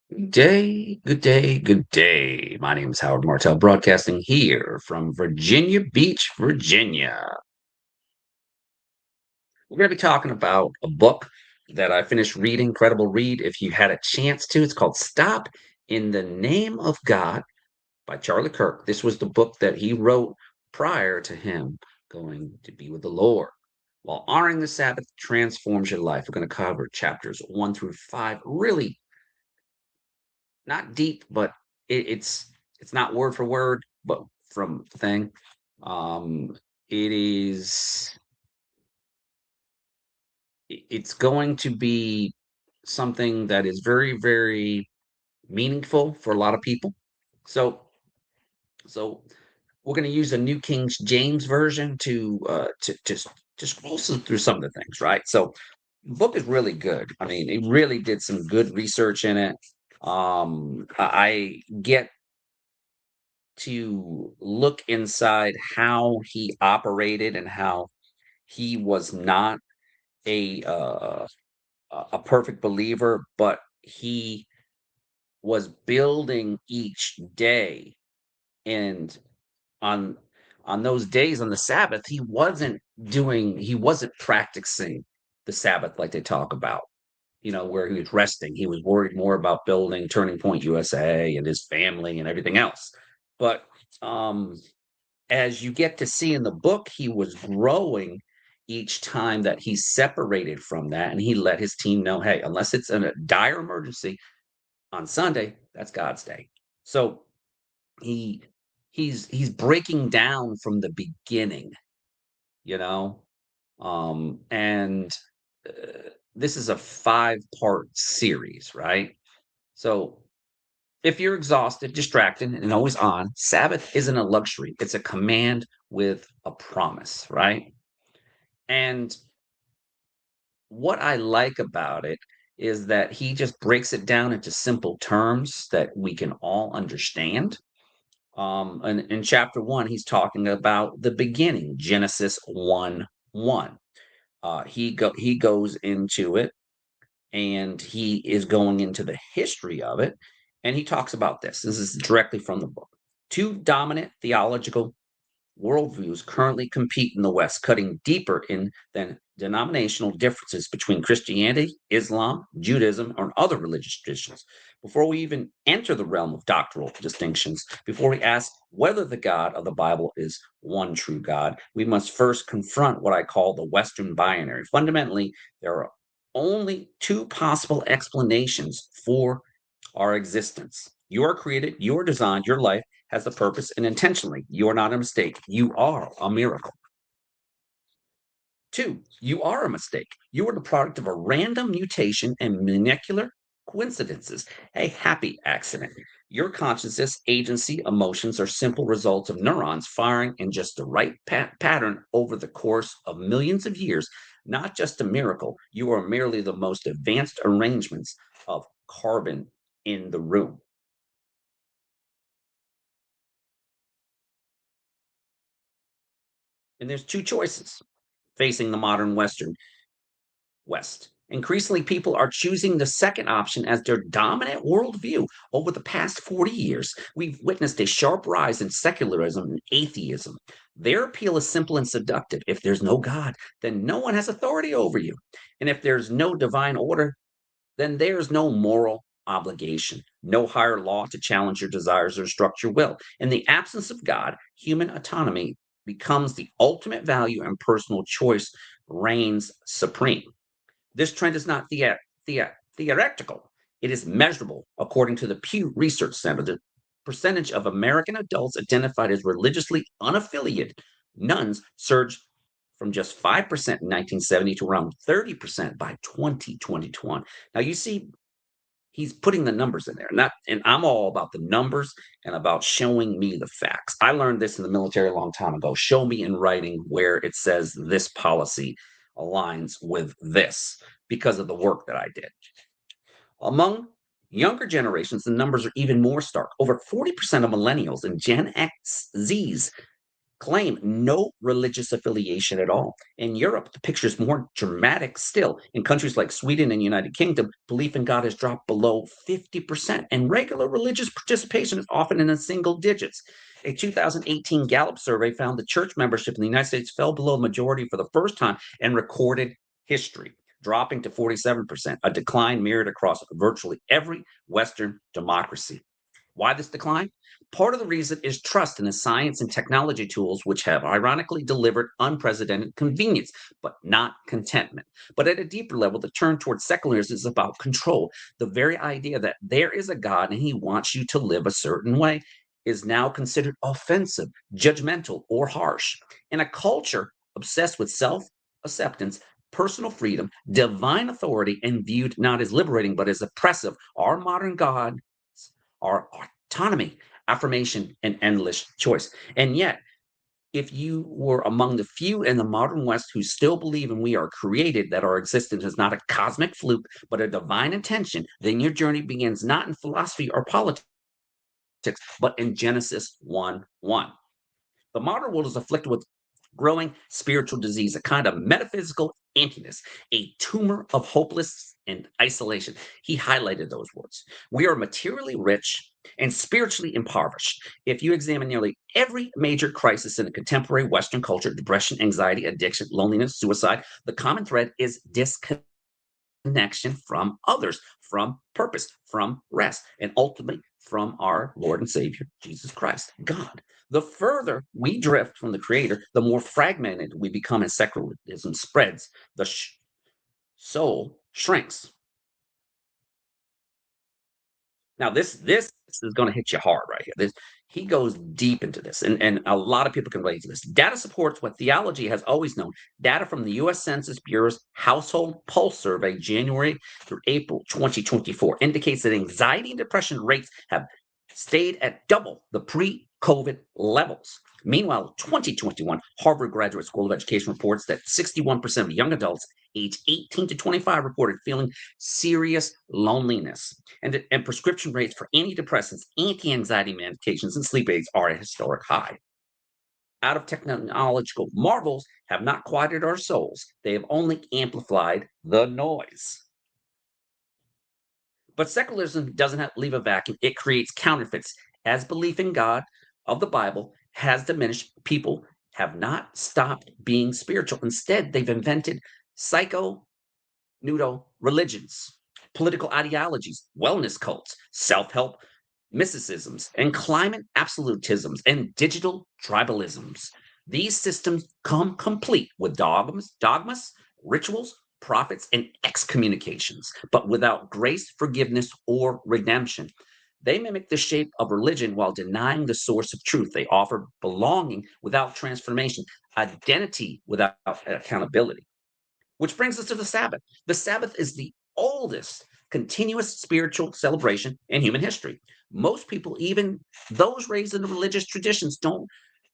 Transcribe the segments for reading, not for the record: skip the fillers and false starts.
Good day, good day, good day. My name is Howard Martell, broadcasting here from Virginia Beach, Virginia. We're going to be talking about a book that I finished reading, incredible read. If you had a chance to, it's called Stop in the Name of God by Charlie Kirk. This was the book that he wrote prior to him going to be with the Lord. While honoring the Sabbath transforms your life, we're going to cover chapters 1 through 5. Really not deep, but it's not word for word, but from thing. It is it's going to be something that is very, very meaningful for a lot of people. So so we're going to use a New King James version to scroll through some of the things, right? So the book is really good. I mean, it really did some good research in it. I get to look inside how he operated and how he was not a perfect believer, but he was building each day. And on on those days on the Sabbath, he wasn't practicing the Sabbath like they talk about, where he was resting. He was worried more about building Turning Point USA and his family and everything else. But um as you get to see in the book, he was growing each time that he separated from that, and he let his team know, hey, unless it's in a dire emergency on Sunday, that's God's day. So he he's breaking down from the beginning, you know, and this is a 5-part series, right? So if you're exhausted, distracted, and always on, Sabbath isn't a luxury. It's a command with a promise, right? And what I like about it is that he just breaks it down into simple terms that we can all understand. And in chapter 1, he's talking about the beginning, Genesis 1:1. He goes into it, and he is going into the history of it, and he talks about this. This is directly from the book. Two dominant theological worldviews currently compete in the West, cutting deeper in than denominational differences between Christianity, Islam, Judaism, or other religious traditions. Before we even enter the realm of doctrinal distinctions, before we ask whether the God of the Bible is one true God, we must first confront what I call the Western binary. Fundamentally, there are only two possible explanations for our existence. You are created, you are designed, your life has a purpose, and intentionally, you are not a mistake. You are a miracle. Two, you are a mistake. You are the product of a random mutation and molecular coincidences, a happy accident. Your consciousness, agency, emotions are simple results of neurons firing in just the right pattern over the course of millions of years. Not just a miracle, you are merely the most advanced arrangements of carbon in the room. And there's two choices facing the modern West. Increasingly, people are choosing the second option as their dominant worldview. Over the past 40 years, we've witnessed a sharp rise in secularism and atheism. Their appeal is simple and seductive. If there's no God, then no one has authority over you. And if there's no divine order, then there's no moral obligation, no higher law to challenge your desires or obstruct your will. In the absence of God, human autonomy becomes the ultimate value and personal choice reigns supreme. This trend is not theoretical, it is measurable. According to the Pew Research Center, the percentage of American adults identified as religiously unaffiliated nuns surged from just 5% in 1970 to around 30% by 2021. Now, you see, he's putting the numbers in there. And I'm all about the numbers and about showing me the facts. I learned this in the military a long time ago. Show me in writing where it says this policy aligns with this because of the work that I did. Among younger generations, the numbers are even more stark. Over 40% of millennials and Gen X Zs claim no religious affiliation at all. In Europe, the picture is more dramatic still. In countries like Sweden and United Kingdom, belief in God has dropped below 50%, and regular religious participation is often in the single digits. A 2018 Gallup survey found that church membership in the United States fell below the majority for the first time in recorded history, dropping to 47%, a decline mirrored across virtually every Western democracy. Why this decline? Part of the reason is trust in the science and technology tools, which have ironically delivered unprecedented convenience, but not contentment. But at a deeper level, the turn towards secularism is about control. The very idea that there is a God and he wants you to live a certain way is now considered offensive, judgmental, or harsh. In a culture obsessed with self acceptance, personal freedom, divine authority, and viewed not as liberating but as oppressive, our modern God are autonomy, affirmation, and endless choice. And yet, if you were among the few in the modern West who still believe and we are created, that our existence is not a cosmic fluke, but a divine intention, then your journey begins not in philosophy or politics, but in Genesis 1 1. The modern world is afflicted with growing spiritual disease, a kind of metaphysical emptiness, a tumor of hopelessness and isolation. He highlighted those words. We are materially rich and spiritually impoverished. If you examine nearly every major crisis in the contemporary Western culture, depression, anxiety, addiction, loneliness, suicide, the common thread is disconnection from others, from purpose, from rest, and ultimately from our Lord and Savior, Jesus Christ, God. The further we drift from the Creator, the more fragmented we become as secularism spreads. The soul shrinks. Now, this is going to hit you hard right here. He goes deep into this, and a lot of people can relate to this. Data supports what theology has always known. Data from the U.S. Census Bureau's Household Pulse Survey, January through April 2024, indicates that anxiety and depression rates have stayed at double the pre-COVID levels. Meanwhile, 2021 Harvard Graduate School of Education reports that 61% of young adults aged 18 to 25 reported feeling serious loneliness. And prescription rates for antidepressants, anti-anxiety medications, and sleep aids are at a historic high. Out of technological marvels have not quieted our souls. They have only amplified the noise. But secularism doesn't leave a vacuum. It creates counterfeits. As belief in God of the Bible has diminished, people have not stopped being spiritual. Instead, they've invented psycho pseudo religions, political ideologies, wellness cults, self help mysticisms, and climate absolutisms and digital tribalisms. These systems come complete with dogmas, rituals, prophets, and excommunications, but without grace, forgiveness, or redemption. They mimic the shape of religion while denying the source of truth. They offer belonging without transformation, identity without accountability. Which brings us to the Sabbath. The Sabbath is the oldest continuous spiritual celebration in human history. Most people, even those raised in the religious traditions, don't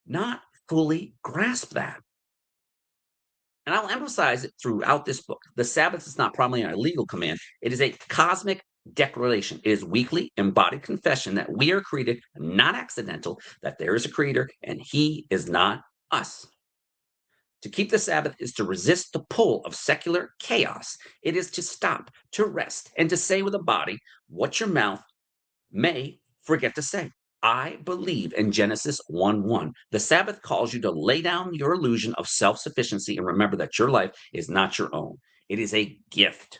not fully grasp that. And I'll emphasize it throughout this book. The Sabbath is not primarily a legal command, it is a cosmic declaration. It is weekly embodied confession that we are created, not accidental, that there is a creator and he is not us. To keep the Sabbath is to resist the pull of secular chaos. It is to stop, to rest, and to say with a body what your mouth may forget to say. I believe in Genesis 1 1. The Sabbath calls you to lay down your illusion of self sufficiency and remember that your life is not your own. It is a gift.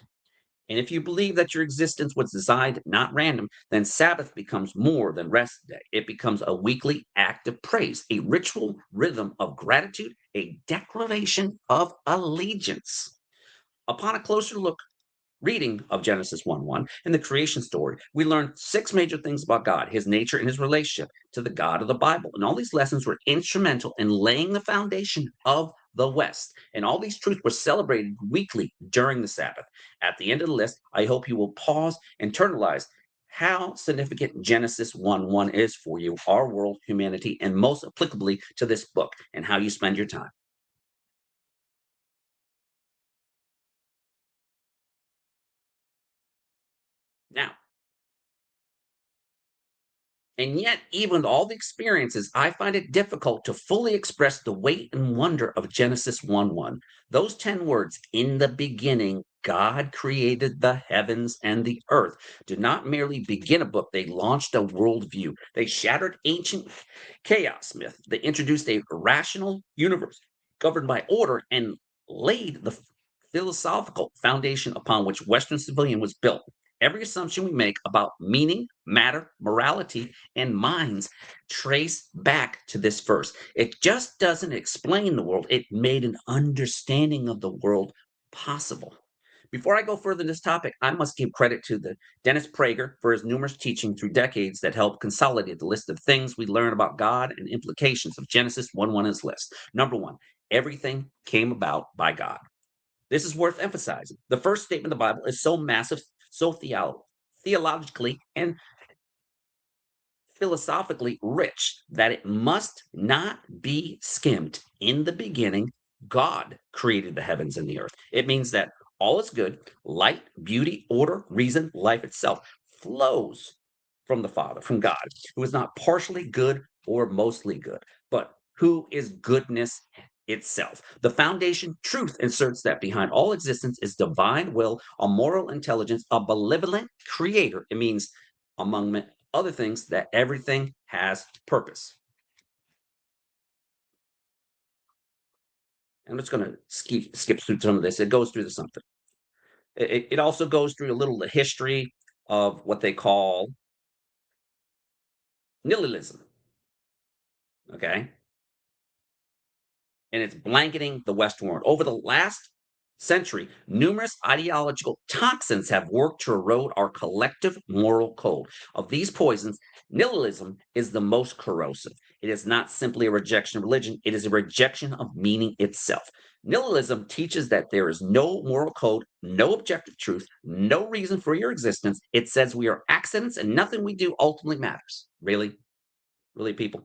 And if you believe that your existence was designed, not random, then Sabbath becomes more than rest day. It becomes a weekly act of praise, a ritual rhythm of gratitude, a declaration of allegiance. Upon a closer look, reading of Genesis 1 1 and the creation story, we learn six major things about God, his nature, and his relationship to the God of the Bible. And all these lessons were instrumental in laying the foundation of the West. And all these truths were celebrated weekly during the Sabbath. At the end of the list, I hope you will pause and internalize how significant Genesis 1 1 is for you, our world, humanity, and most applicably to this book and how you spend your time. Now, And yet, even with all the experiences, I find it difficult to fully express the weight and wonder of Genesis 1:1. Those 10 words, in the beginning, God created the heavens and the earth, do not merely begin a book, they launched a worldview. They shattered ancient chaos myth. They introduced a rational universe governed by order and laid the philosophical foundation upon which Western civilian was built. Every assumption we make about meaning, matter, morality, and minds trace back to this verse. It just doesn't explain the world, it made an understanding of the world possible. Before I go further in this topic, I must give credit to the Dennis Prager for his numerous teaching through decades that helped consolidate the list of things we learn about God and implications of Genesis 1:1 is list. Number one, everything came about by God. This is worth emphasizing. The first statement of the Bible is so massive, so theologically and philosophically rich that it must not be skimmed. In the beginning, God created the heavens and the earth. It means that all is good, light, beauty, order, reason, life itself flows from the Father, from God, who is not partially good or mostly good, but who is goodness itself. The foundation truth asserts that behind all existence is divine will, a moral intelligence, a benevolent creator. It means, among other things, that everything has purpose. I'm just going to skip through some of this. It goes through something. It also goes through a little the history of what they call nihilism. Okay. And it's blanketing the Western world. Over the last century, numerous ideological toxins have worked to erode our collective moral code. Of these poisons, nihilism is the most corrosive. It is not simply a rejection of religion, it is a rejection of meaning itself. Nihilism teaches that there is no moral code, no objective truth, no reason for your existence. It says we are accidents and nothing we do ultimately matters. Really? Really, people?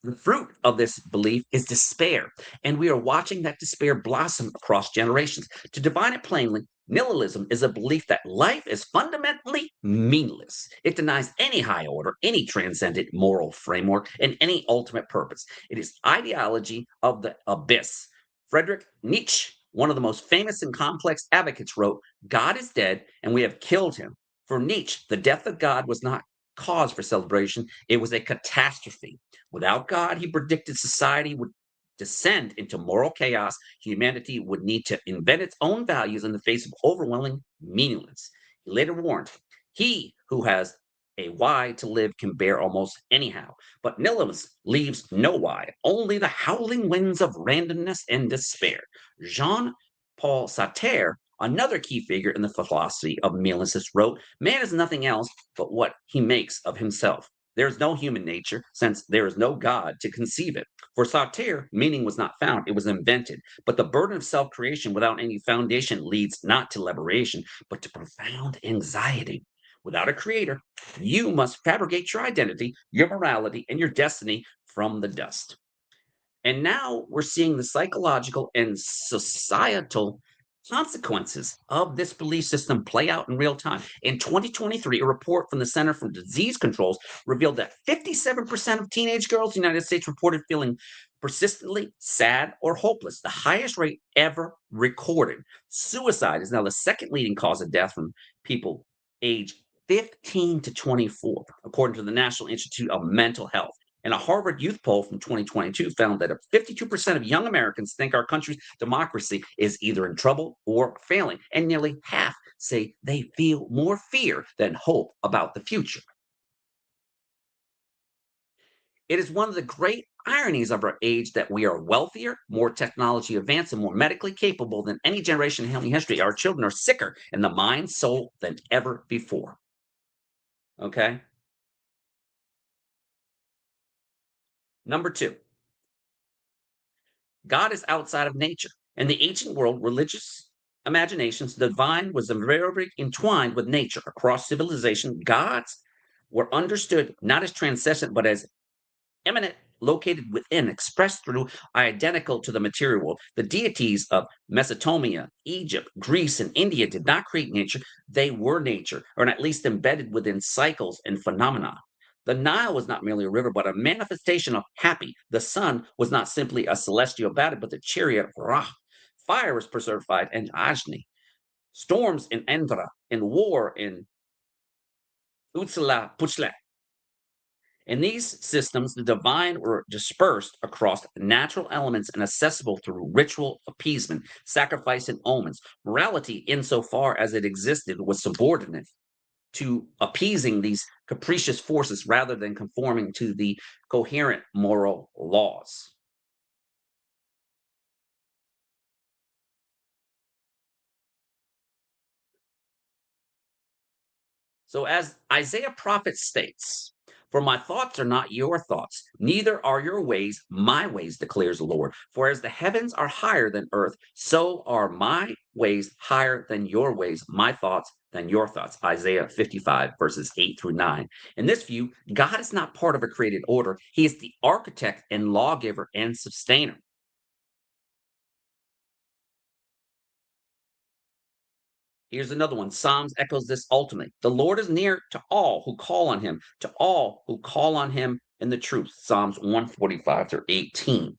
The fruit of this belief is despair, and we are watching that despair blossom across generations. To define it plainly, nihilism is a belief that life is fundamentally meaningless. It denies any high order, any transcendent moral framework, and any ultimate purpose. It is ideology of the abyss. Friedrich Nietzsche, one of the most famous and complex advocates, wrote, God is dead, and we have killed him. For Nietzsche, the death of God was not cause for celebration, it was a catastrophe. Without God, he predicted society would descend into moral chaos. Humanity would need to invent its own values in the face of overwhelming meaninglessness. He later warned, he who has a why to live can bear almost anyhow. But nihilism leaves no why, only the howling winds of randomness and despair. Jean Paul Sartre, another key figure in the philosophy of meaninglessness, wrote, man is nothing else but what he makes of himself. There is no human nature, since there is no God to conceive it. For Sartre, meaning was not found, it was invented. But the burden of self creation without any foundation leads not to liberation, but to profound anxiety. Without a creator, you must fabricate your identity, your morality, and your destiny from the dust. And now we're seeing the psychological and societal consequences of this belief system play out in real time. In 2023, a report from the Center for Disease Controls revealed that 57% of teenage girls in the United States reported feeling persistently sad or hopeless, the highest rate ever recorded. Suicide is now the second leading cause of death from people age 15 to 24, according to the National Institute of Mental Health. And a Harvard Youth poll from 2022 found that 52% of young Americans think our country's democracy is either in trouble or failing. And nearly half say they feel more fear than hope about the future. It is one of the great ironies of our age that we are wealthier, more technology advanced, and more medically capable than any generation in human history. Our children are sicker in the mind, soul than ever before. Okay? Number two, God is outside of nature. In the ancient world, religious imaginations, the divine was invariably entwined with nature. Across civilization, gods were understood not as transcendent, but as immanent, located within, expressed through, identical to the material world. The deities of Mesopotamia, Egypt, Greece, and India did not create nature. They were nature, or at least embedded within cycles and phenomena. The Nile was not merely a river, but a manifestation of Happy. The sun was not simply a celestial body, but the chariot of Ra. Fire was personified in Ajni. Storms in Endra, in war in Utsala Puchla. In these systems, the divine were dispersed across natural elements and accessible through ritual appeasement, sacrifice, and omens. Morality, insofar as it existed, was subordinate to appeasing these capricious forces rather than conforming to the coherent moral laws. So, as Isaiah prophet states, for my thoughts are not your thoughts, neither are your ways my ways, declares the Lord. For as the heavens are higher than earth, so are my ways higher than your ways, my thoughts than your thoughts. Isaiah 55, verses 8 through 9. In this view, God is not part of a created order, He is the architect and lawgiver and sustainer. Here's another one. Psalms echoes this ultimately. The Lord is near to all who call on him, to all who call on him in the truth. Psalms 145 through 18.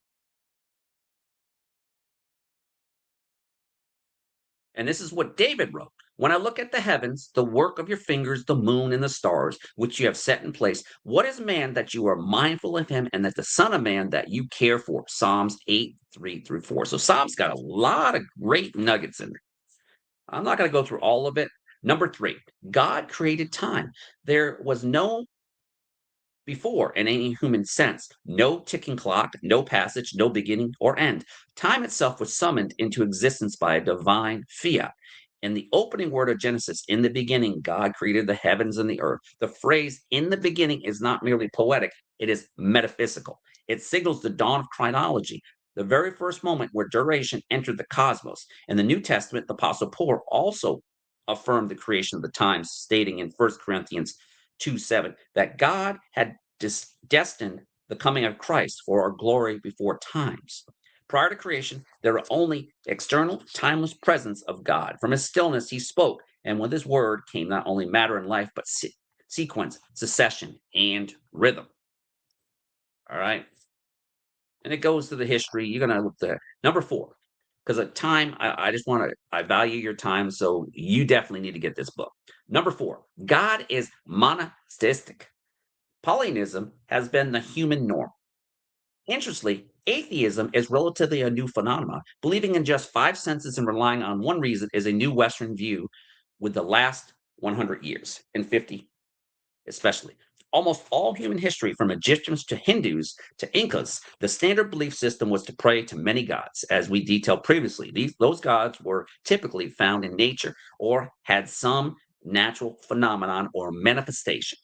And this is what David wrote. When I look at the heavens, the work of your fingers, the moon and the stars, which you have set in place, what is man that you are mindful of him, and that the Son of Man that you care for? Psalms 8, 3 through 4. So Psalms got a lot of great nuggets in there. I'm not going to go through all of it. Number three, God created time. There was no before in any human sense. No ticking clock, no passage, no beginning or end. Time itself was summoned into existence by a divine fiat. In the opening word of Genesis, in the beginning, God created the heavens and the earth. The phrase in the beginning is not merely poetic, it is metaphysical. It signals the dawn of chronology, the very first moment where duration entered the cosmos. In the New Testament, the Apostle Paul also affirmed the creation of the times, stating in 1 Corinthians 2:7 that God had destined the coming of Christ for our glory before times. Prior to creation, there were only external, timeless presence of God. From his stillness, he spoke, and with his word came not only matter and life, but sequence, succession, and rhythm. All right. And it goes to the history. You're going to look there. Number four, because at time, I just want to, I value your time. So you definitely need to get this book. Number four, God is monotheistic. Paulinism has been the human norm. Interestingly, atheism is relatively a new phenomenon. Believing in just five senses and relying on one reason is a new Western view with the last 100 years and 50 especially. Almost all human history, from Egyptians to Hindus to Incas, the standard belief system was to pray to many gods, as we detailed previously. Those gods were typically found in nature or had some natural phenomenon or manifestation.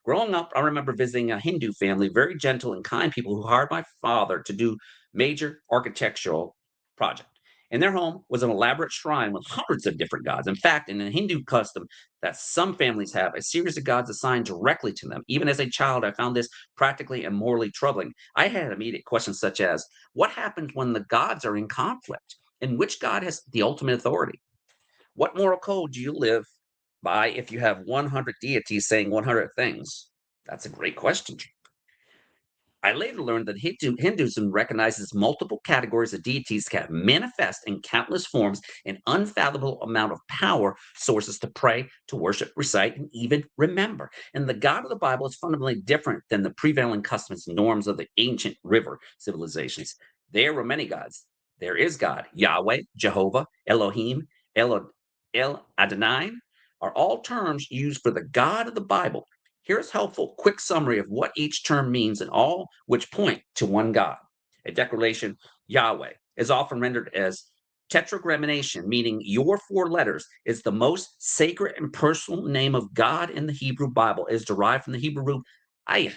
Growing up, I remember visiting a Hindu family, very gentle and kind people who hired my father to do major architectural project. In their home was an elaborate shrine with hundreds of different gods. In fact, in a Hindu custom that some families have, a series of gods assigned directly to them. Even as a child, I found this practically and morally troubling. I had immediate questions such as, what happens when the gods are in conflict? And which god has the ultimate authority? What moral code do you live by if you have 100 deities saying 100 things? That's a great question. I later learned that Hinduism recognizes multiple categories of deities that manifest in countless forms, an unfathomable amount of power, sources to pray, to worship, recite, and even remember. And the God of the Bible is fundamentally different than the prevailing customs and norms of the ancient river civilizations. There were many gods. There is God, Yahweh, Jehovah, Elohim, El Adonai, are all terms used for the God of the Bible. Here's a helpful quick summary of what each term means and all which point to one God. A declaration, Yahweh, is often rendered as tetragrammaton, meaning your four letters, is the most sacred and personal name of God in the Hebrew Bible. It is derived from the Hebrew root ayah,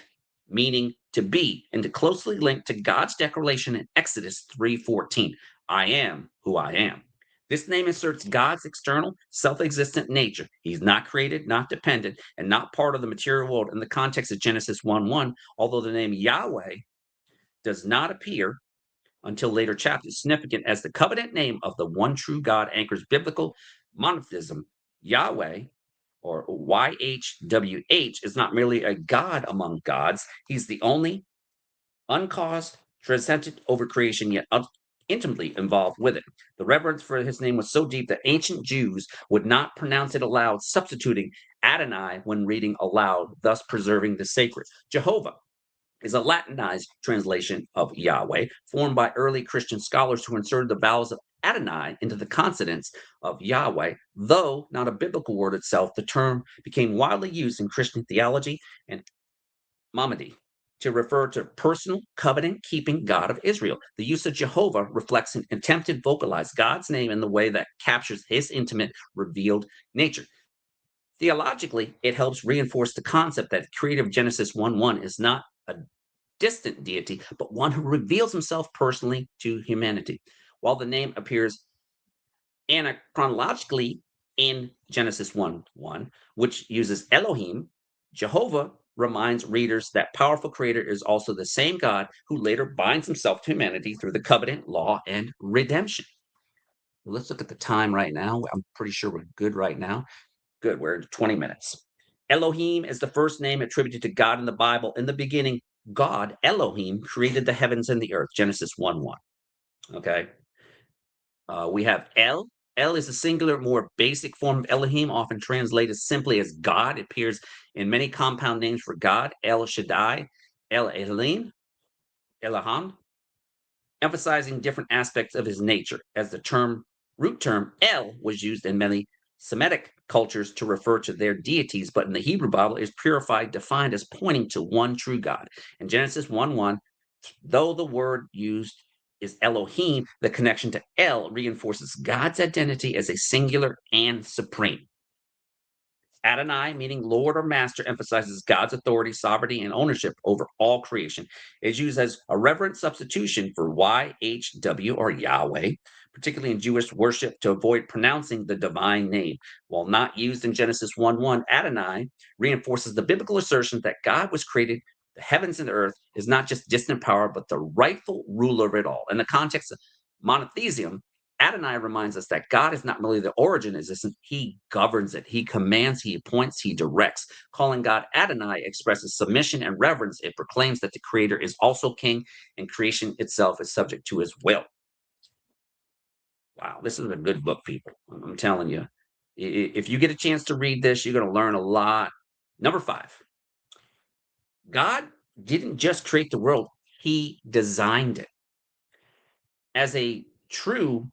meaning to be, and to closely linked to God's declaration in Exodus 3:14, I am who I am. This name asserts God's external, self existent nature. He's not created, not dependent, and not part of the material world in the context of Genesis 1:1, although the name Yahweh does not appear until later chapters, significant as the covenant name of the one true God anchors biblical monotheism. Yahweh or YHWH, is not merely a God among gods. He's the only uncaused, transcendent over creation, yet intimately involved with it. The reverence for his name was so deep that ancient Jews would not pronounce it aloud, substituting Adonai when reading aloud, thus preserving the sacred. Jehovah is a Latinized translation of Yahweh, formed by early Christian scholars who inserted the vowels of Adonai into the consonants of Yahweh. Though not a biblical word itself, the term became widely used in Christian theology and Mamadi to refer to personal covenant keeping God of Israel. The use of Jehovah reflects an attempt to vocalize God's name in the way that captures his intimate, revealed nature. Theologically, it helps reinforce the concept that creative Genesis 1:1 is not a distant deity, but one who reveals himself personally to humanity. While the name appears chronologically in Genesis 1:1, which uses Elohim, Jehovah reminds readers that powerful creator is also the same God who later binds himself to humanity through the covenant, law, and redemption. Let's look at the time right now. I'm pretty sure we're good right now. Good, we're at 20 minutes. Elohim is the first name attributed to God in the Bible. In the beginning, God, Elohim, created the heavens and the earth, Genesis 1:1. Okay. We have El. El is a singular, more basic form of Elohim, often translated simply as God. It appears in many compound names for God: El Shaddai, El Elohim, Elohim, emphasizing different aspects of his nature. As the root term El was used in many Semitic cultures to refer to their deities, but in the Hebrew Bible is purified, defined as pointing to one true God. In Genesis 1:1, though the word used is Elohim, the connection to El reinforces God's identity as a singular and supreme. Adonai, meaning Lord or Master, emphasizes God's authority, sovereignty, and ownership over all creation. It's used as a reverent substitution for YHW or Yahweh, particularly in Jewish worship to avoid pronouncing the divine name. While not used in Genesis 1:1, Adonai reinforces the biblical assertion that God was created, the heavens and the earth, is not just distant power, but the rightful ruler of it all. In the context of monotheism, Adonai reminds us that God is not merely the origin of existence, he governs it. He commands, he appoints, he directs. Calling God Adonai expresses submission and reverence. It proclaims that the creator is also king and creation itself is subject to his will. Wow, this is a good book, people. I'm telling you. If you get a chance to read this, you're going to learn a lot. Number 5, God didn't just create the world, he designed it. As a true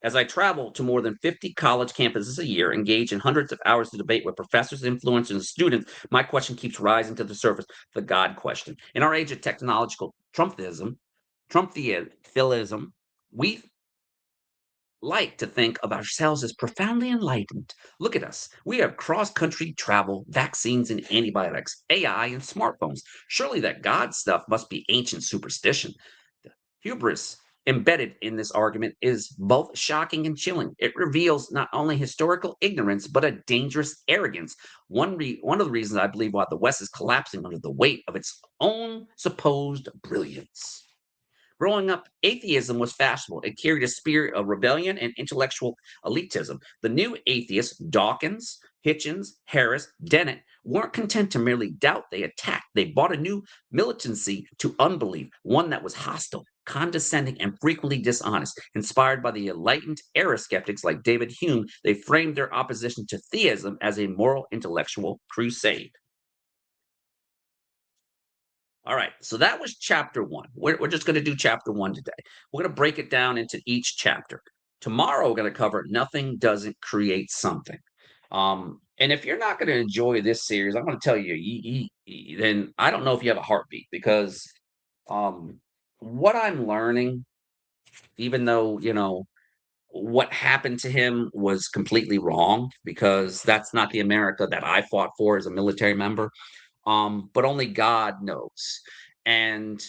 As I travel to more than 50 college campuses a year, engage in hundreds of hours of debate with professors, influencers, and students, my question keeps rising to the surface: the God question. In our age of technological Trumpism, we like to think of ourselves as profoundly enlightened. Look at us. We have cross country travel, vaccines and antibiotics, AI and smartphones. Surely that God stuff must be ancient superstition. The hubris embedded in this argument is both shocking and chilling. It reveals not only historical ignorance, but a dangerous arrogance. One of the reasons I believe why the West is collapsing under the weight of its own supposed brilliance. Growing up, atheism was fashionable. It carried a spirit of rebellion and intellectual elitism. The new atheists, Dawkins, Hitchens, Harris, Dennett, weren't content to merely doubt, they attacked. They brought a new militancy to unbelief, one that was hostile, condescending, and frequently dishonest. Inspired by the enlightened era skeptics like David Hume, they framed their opposition to theism as a moral intellectual crusade. All right, so that was chapter 1. We're just going to do chapter 1 today. We're going to break it down into each chapter. Tomorrow, we're going to cover nothing doesn't create something. And if you're not going to enjoy this series, I'm going to tell you, then I don't know if you have a heartbeat, because what I'm learning, even though, what happened to him was completely wrong, because that's not the America that I fought for as a military member. But only God knows. And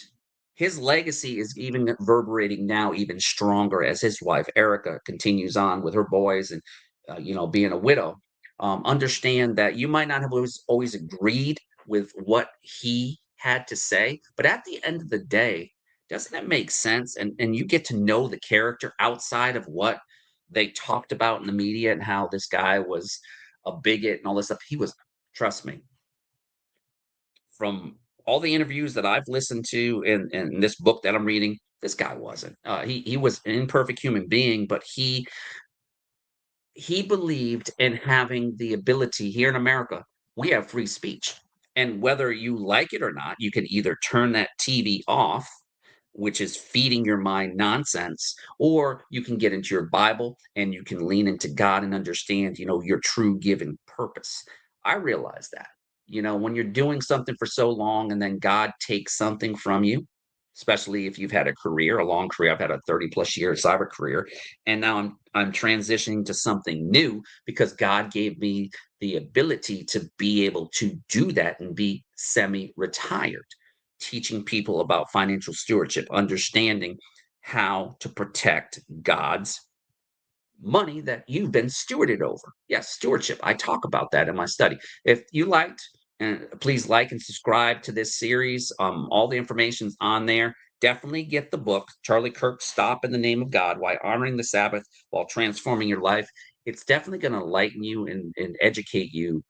his legacy is even reverberating now even stronger as his wife, Erica, continues on with her boys and, being a widow. Understand that you might not have always agreed with what he had to say, but at the end of the day, doesn't it make sense? And you get to know the character outside of what they talked about in the media and how this guy was a bigot and all this stuff. He was, trust me, from all the interviews that I've listened to in this book that I'm reading, this guy wasn't. He was an imperfect human being, but he believed in having the ability here in America. We have free speech, and whether you like it or not, you can either turn that TV off, which is feeding your mind nonsense, or you can get into your Bible and you can lean into God and understand, your true given purpose. I realize that, when you're doing something for so long and then God takes something from you, especially if you've had a career, a long career. I've had a 30 plus year cyber career, and now I'm transitioning to something new because God gave me the ability to be able to do that and be semi-retired, teaching people about financial stewardship, understanding how to protect God's money that you've been stewarded over. Yes, stewardship. I talk about that in my study. If you liked, and please like and subscribe to this series. All the information's on there. Definitely get the book, Charlie Kirk, Stop in the Name of God, Why Honoring the Sabbath While Transforming Your Life. It's definitely going to enlighten you and educate you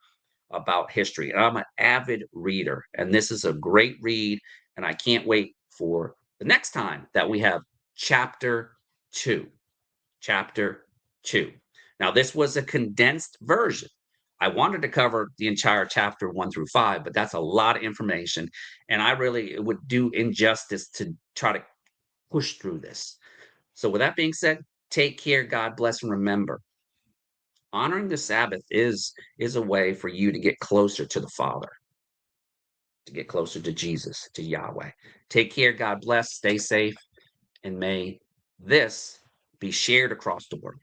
about history. And I'm an avid reader, and this is a great read. And I can't wait for the next time that we have chapter two. Chapter two. Now, this was a condensed version. I wanted to cover the entire chapter 1 through 5, but that's a lot of information. And I really would do injustice to try to push through this. So, with that being said, take care. God bless. And remember, honoring the Sabbath is a way for you to get closer to the Father, to get closer to Jesus, to Yahweh. Take care. God bless. Stay safe. And may this be shared across the world.